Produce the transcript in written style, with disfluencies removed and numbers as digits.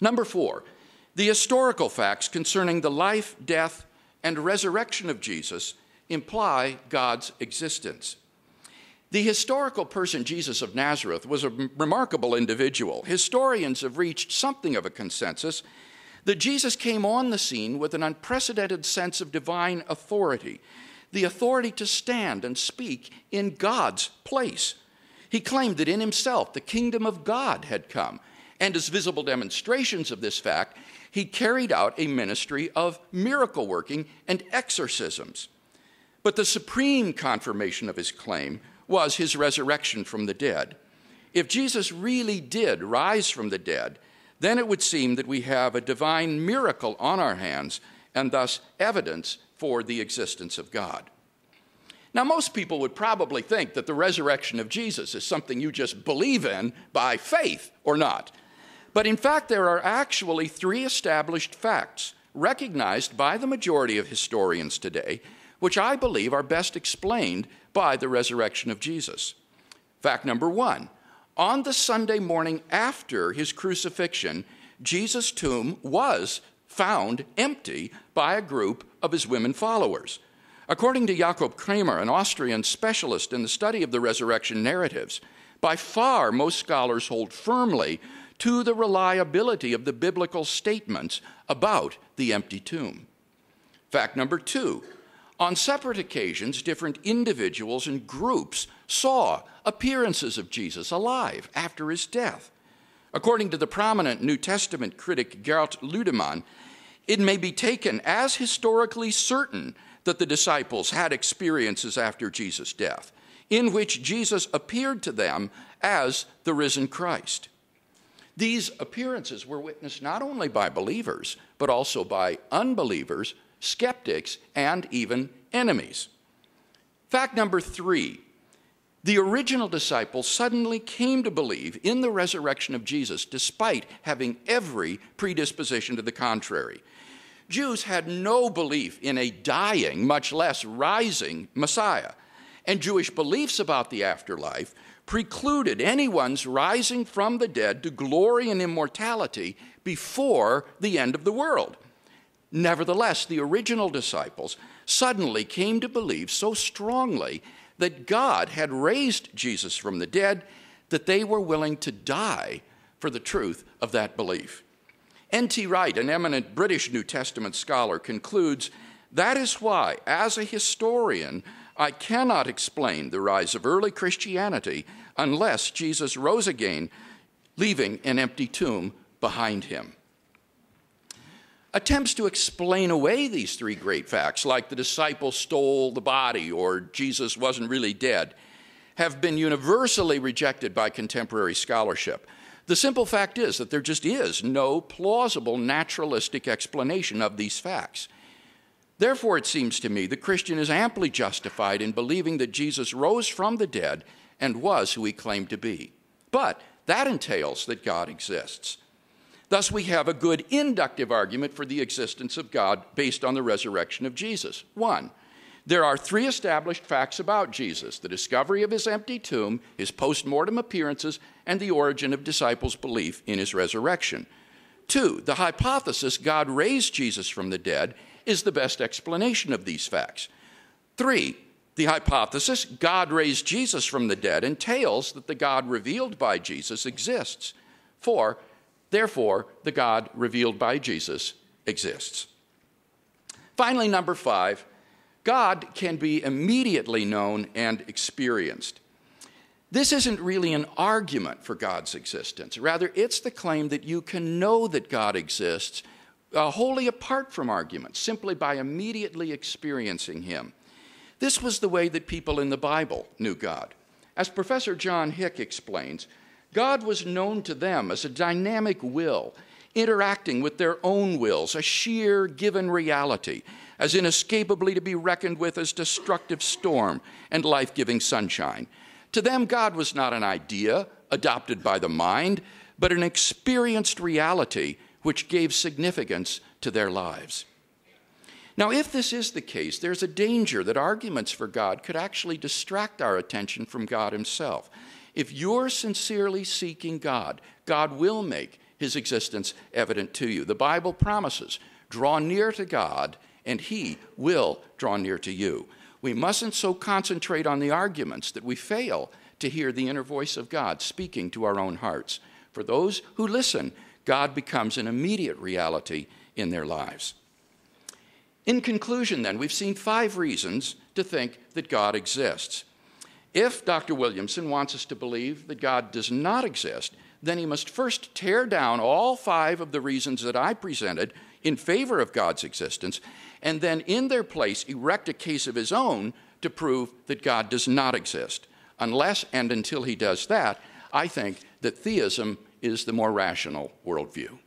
Number 4, the historical facts concerning the life, death, and resurrection of Jesus imply God's existence. The historical person Jesus of Nazareth was a remarkable individual. Historians have reached something of a consensus that Jesus came on the scene with an unprecedented sense of divine authority, the authority to stand and speak in God's place. He claimed that in himself the kingdom of God had come, and as visible demonstrations of this fact, he carried out a ministry of miracle working and exorcisms. But the supreme confirmation of his claim was his resurrection from the dead. If Jesus really did rise from the dead, then it would seem that we have a divine miracle on our hands and thus evidence for the existence of God. Now, most people would probably think that the resurrection of Jesus is something you just believe in by faith or not. But in fact, there are actually 3 established facts recognized by the majority of historians today, which I believe are best explained by the resurrection of Jesus. Fact number 1, on the Sunday morning after his crucifixion, Jesus' tomb was found empty by a group of his women followers. According to Jakob Kramer, an Austrian specialist in the study of the resurrection narratives, by far most scholars hold firmly to the reliability of the biblical statements about the empty tomb. Fact number 2, on separate occasions, different individuals and groups saw appearances of Jesus alive after his death. According to the prominent New Testament critic Gert Ludemann, it may be taken as historically certain that the disciples had experiences after Jesus' death, in which Jesus appeared to them as the risen Christ. These appearances were witnessed not only by believers, but also by unbelievers, skeptics, and even enemies. Fact number 3, the original disciples suddenly came to believe in the resurrection of Jesus despite having every predisposition to the contrary. Jews had no belief in a dying, much less rising Messiah, and Jewish beliefs about the afterlife precluded anyone's rising from the dead to glory and immortality before the end of the world. Nevertheless, the original disciples suddenly came to believe so strongly that God had raised Jesus from the dead that they were willing to die for the truth of that belief. N.T. Wright, an eminent British New Testament scholar, concludes, "That is why, as a historian, I cannot explain the rise of early Christianity unless Jesus rose again, leaving an empty tomb behind him." Attempts to explain away these 3 great facts, like the disciples stole the body or Jesus wasn't really dead, have been universally rejected by contemporary scholarship. The simple fact is that there just is no plausible naturalistic explanation of these facts. Therefore, it seems to me the Christian is amply justified in believing that Jesus rose from the dead and was who he claimed to be. But that entails that God exists. Thus, we have a good inductive argument for the existence of God based on the resurrection of Jesus. 1, there are 3 established facts about Jesus: the discovery of his empty tomb, his post-mortem appearances, and the origin of disciples' belief in his resurrection. 2, the hypothesis God raised Jesus from the dead is the best explanation of these facts. 3, the hypothesis God raised Jesus from the dead entails that the God revealed by Jesus exists. 4, therefore, the God revealed by Jesus exists. Finally, number 5, God can be immediately known and experienced. This isn't really an argument for God's existence. Rather, it's the claim that you can know that God exists wholly apart from arguments, simply by immediately experiencing him. This was the way that people in the Bible knew God. As Professor John Hick explains, God was known to them as a dynamic will, interacting with their own wills, a sheer given reality, as inescapably to be reckoned with as destructive storm and life-giving sunshine. To them, God was not an idea adopted by the mind, but an experienced reality which gave significance to their lives. Now, if this is the case, there's a danger that arguments for God could actually distract our attention from God himself. If you're sincerely seeking God, God will make his existence evident to you. The Bible promises, draw near to God, and he will draw near to you. We mustn't so concentrate on the arguments that we fail to hear the inner voice of God speaking to our own hearts. For those who listen, God becomes an immediate reality in their lives. In conclusion, then, we've seen 5 reasons to think that God exists. If Dr. Williamson wants us to believe that God does not exist, then he must first tear down all 5 of the reasons that I presented in favor of God's existence, and then in their place erect a case of his own to prove that God does not exist. Unless and until he does that, I think that theism is the more rational worldview.